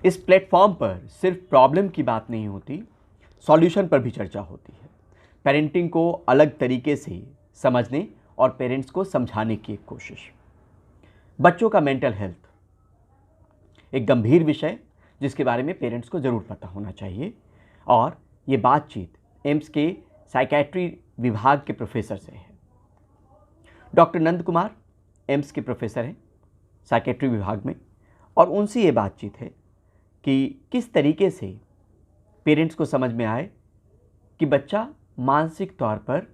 इस प्लेटफॉर्म पर सिर्फ प्रॉब्लम की बात नहीं होती, सॉल्यूशन पर भी चर्चा होती है। पेरेंटिंग को अलग तरीके से समझने और पेरेंट्स को समझाने की एक कोशिश। बच्चों का मेंटल हेल्थ एक गंभीर विषय जिसके बारे में पेरेंट्स को ज़रूर पता होना चाहिए, और ये बातचीत एम्स के साइकेट्री विभाग के प्रोफेसर से है। डॉक्टर नंद कुमार एम्स के प्रोफेसर हैं साइकेट्री विभाग में, और उनसे ये बातचीत है कि किस तरीके से पेरेंट्स को समझ में आए कि बच्चा मानसिक तौर पर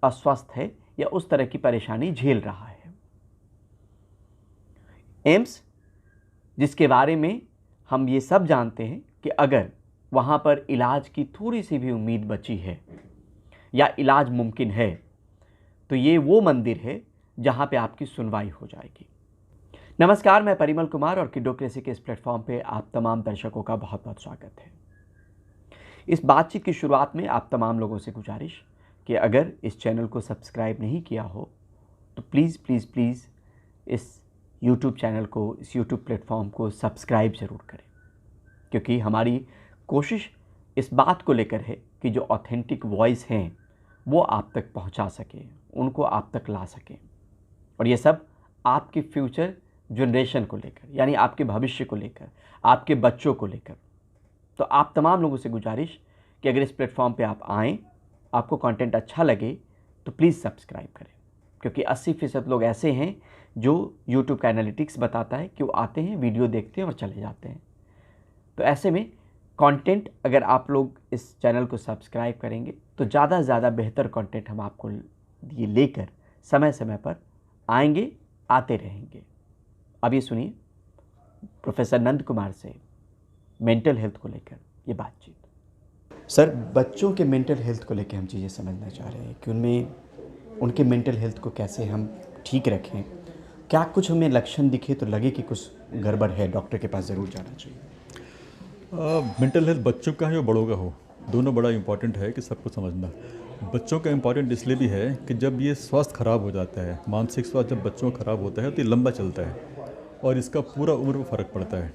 अस्वस्थ है या उस तरह की परेशानी झेल रहा है। एम्स, जिसके बारे में हम ये सब जानते हैं कि अगर वहाँ पर इलाज की थोड़ी सी भी उम्मीद बची है या इलाज मुमकिन है, तो ये वो मंदिर है जहाँ पे आपकी सुनवाई हो जाएगी। नमस्कार, मैं परिमल कुमार और किडोक्रेसी के इस प्लेटफॉर्म पे आप तमाम दर्शकों का बहुत बहुत स्वागत है। इस बातचीत की शुरुआत में आप तमाम लोगों से गुजारिश कि अगर इस चैनल को सब्सक्राइब नहीं किया हो तो प्लीज़ प्लीज़ प्लीज़ इस YouTube चैनल को, इस YouTube प्लेटफॉर्म को सब्सक्राइब ज़रूर करें, क्योंकि हमारी कोशिश इस बात को लेकर है कि जो ऑथेंटिक वॉइस हैं वो आप तक पहुंचा सकें, उनको आप तक ला सकें, और ये सब आपके फ्यूचर जनरेशन को लेकर, यानी आपके भविष्य को लेकर, आपके बच्चों को लेकर। तो आप तमाम लोगों से गुजारिश कि अगर इस प्लेटफॉर्म पे आप आएँ, आपको कंटेंट अच्छा लगे तो प्लीज़ सब्सक्राइब करें, क्योंकि 80% लोग ऐसे हैं जो YouTube का एनालिटिक्स बताता है कि वो आते हैं, वीडियो देखते हैं और चले जाते हैं। तो ऐसे में कंटेंट, अगर आप लोग इस चैनल को सब्सक्राइब करेंगे तो ज़्यादा से ज़्यादा बेहतर कंटेंट हम आपको ये लेकर समय समय पर आएंगे, आते रहेंगे। अब ये सुनिए प्रोफेसर नंद कुमार से मेंटल हेल्थ को लेकर ये बातचीत। सर, बच्चों के मेंटल हेल्थ को लेकर हम चीज़ें समझना चाह रहे हैं कि उनके मेंटल हेल्थ को कैसे हम ठीक रखें। क्या कुछ हमें लक्षण दिखे तो लगे कि कुछ गड़बड़ है, डॉक्टर के पास ज़रूर जाना चाहिए? मेंटल हेल्थ बच्चों का हो या बड़ों का हो, दोनों बड़ा इम्पॉर्टेंट है कि सबको समझना। बच्चों का इम्पॉर्टेंट इसलिए भी है कि जब ये स्वास्थ्य ख़राब हो जाता है, मानसिक स्वास्थ्य जब बच्चों का ख़राब होता है तो ये लंबा चलता है और इसका पूरा उम्र में फ़र्क पड़ता है।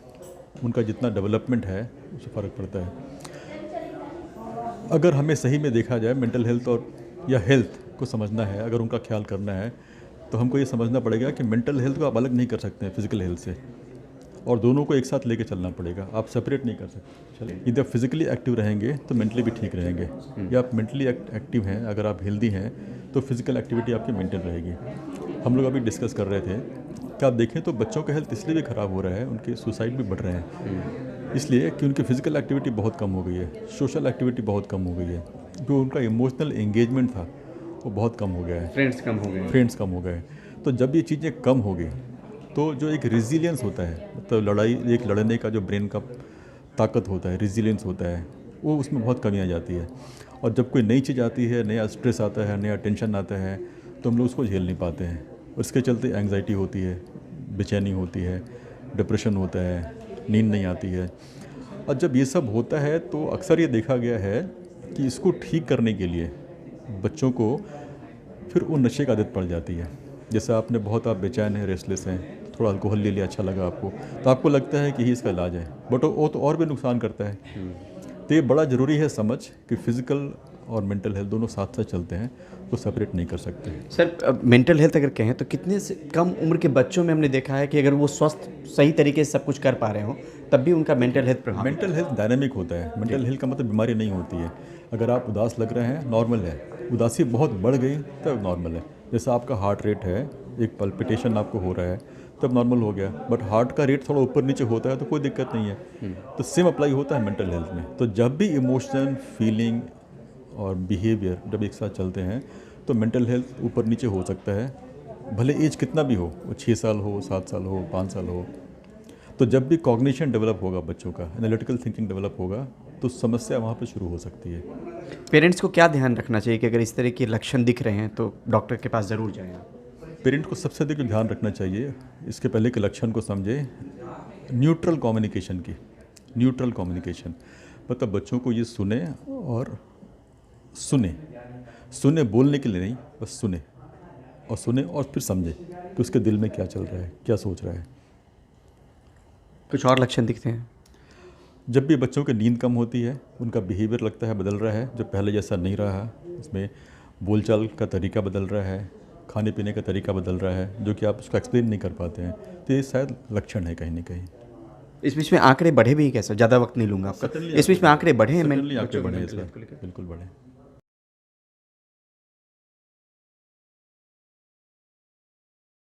उनका जितना डेवलपमेंट है उससे फ़र्क पड़ता है। अगर हमें सही में देखा जाए मेंटल हेल्थ और या हेल्थ को समझना है, अगर उनका ख्याल करना है, तो हमको ये समझना पड़ेगा कि मेंटल हेल्थ को आप अलग नहीं कर सकते हैं फिज़िकल हेल्थ से, और दोनों को एक साथ लेके चलना पड़ेगा। आप सेपरेट नहीं कर सकते। चलिए, यदि आप फिजिकली एक्टिव रहेंगे तो मेंटली भी ठीक रहेंगे, या आप मेंटली एक्टिव हैं, अगर आप हेल्दी हैं तो फिजिकल एक्टिविटी आपकी मेंटेन रहेगी। हम लोग अभी डिस्कस कर रहे थे कि आप देखें तो बच्चों का हेल्थ इसलिए भी ख़राब हो रहा है, उनके सुसाइड भी बढ़ रहे हैं, इसलिए कि उनकी फिजिकल एक्टिविटी बहुत कम हो गई है, सोशल एक्टिविटी बहुत कम हो गई है, जो उनका इमोशनल एंगेजमेंट था वो बहुत कम हो गया है। फ्रेंड्स कम हो गए। तो जब ये चीज़ें कम हो गई तो जो एक रेजिलियंस होता है, मतलब एक लड़ने का जो ब्रेन का ताकत होता है, रेजिलियंस होता है, वो उसमें बहुत कमी आ जाती है। और जब कोई नई चीज़ आती है, नया स्ट्रेस आता है, नया टेंशन आता है, तो हम लोग उसको झेल नहीं पाते हैं। उसके चलते एंग्जाइटी होती है, बेचैनी होती है, डिप्रेशन होता है, नींद नहीं आती है। और जब ये सब होता है तो अक्सर ये देखा गया है कि इसको ठीक करने के लिए बच्चों को फिर वो नशे की आदत पड़ जाती है। जैसे आप बेचैन हैं, रेस्टलेस हैं, थोड़ा अल्कोहल ले लिया, अच्छा लगा आपको, तो आपको लगता है कि ही इसका इलाज है, बट वो तो और भी नुकसान करता है। तो ये बड़ा ज़रूरी है समझ कि फिज़िकल और मेंटल हेल्थ दोनों साथ साथ चलते हैं, तो सेपरेट नहीं कर सकते। सर, मेंटल हेल्थ अगर कहें तो कितने से कम उम्र के बच्चों में हमने देखा है कि अगर वो स्वस्थ सही तरीके से सब कुछ कर पा रहे हों तब भी उनका मेंटल हेल्थ प्रभावित। मेंटल हेल्थ डायनामिक होता है। मेंटल हेल्थ का मतलब बीमारी नहीं होती है। अगर आप उदास लग रहे हैं, नॉर्मल है। उदासी बहुत बढ़ गई तब नॉर्मल है। जैसा आपका हार्ट रेट है, एक पल्पिटेशन आपको हो रहा है, तब नॉर्मल हो गया, बट हार्ट का रेट थोड़ा ऊपर नीचे होता है तो कोई दिक्कत नहीं है। तो सेम अप्लाई होता है मेंटल हेल्थ में। तो जब भी इमोशन, फीलिंग और बिहेवियर जब एक साथ चलते हैं तो मेंटल हेल्थ ऊपर नीचे हो सकता है, भले एज कितना भी हो, वो 6 साल हो, 7 साल हो, 5 साल हो। तो जब भी कॉग्निशन डेवलप होगा बच्चों का, एनालिटिकल थिंकिंग डेवलप होगा, तो समस्या वहाँ पर शुरू हो सकती है। पेरेंट्स को क्या ध्यान रखना चाहिए कि अगर इस तरह के लक्षण दिख रहे हैं तो डॉक्टर के पास ज़रूर जाएं? पेरेंट को सबसे अधिक ध्यान रखना चाहिए, इसके पहले के लक्षण को समझे, न्यूट्रल कम्युनिकेशन की। न्यूट्रल कम्युनिकेशन मतलब बच्चों को ये सुने और सुने बोलने के लिए नहीं, बस सुने और फिर समझे कि उसके दिल में क्या चल रहा है, क्या सोच रहा है। कुछ और लक्षण दिखते हैं? जब भी बच्चों की नींद कम होती है, उनका बिहेवियर लगता है बदल रहा है, जो पहले जैसा नहीं रहा। इसमें बोलचाल का तरीका बदल रहा है, खाने पीने का तरीका बदल रहा है, जो कि आप उसको एक्सप्लेन नहीं कर पाते हैं। तो ये शायद लक्षण है कहीं ना कहीं। इस बीच में आंकड़े बढ़े भी हैं कैसे? ज़्यादा वक्त नहीं लूँगा आपका। इस बीच में आंकड़े बढ़े हैं Certainly आंकड़े बढ़े हैं इस बार, बिल्कुल बढ़े।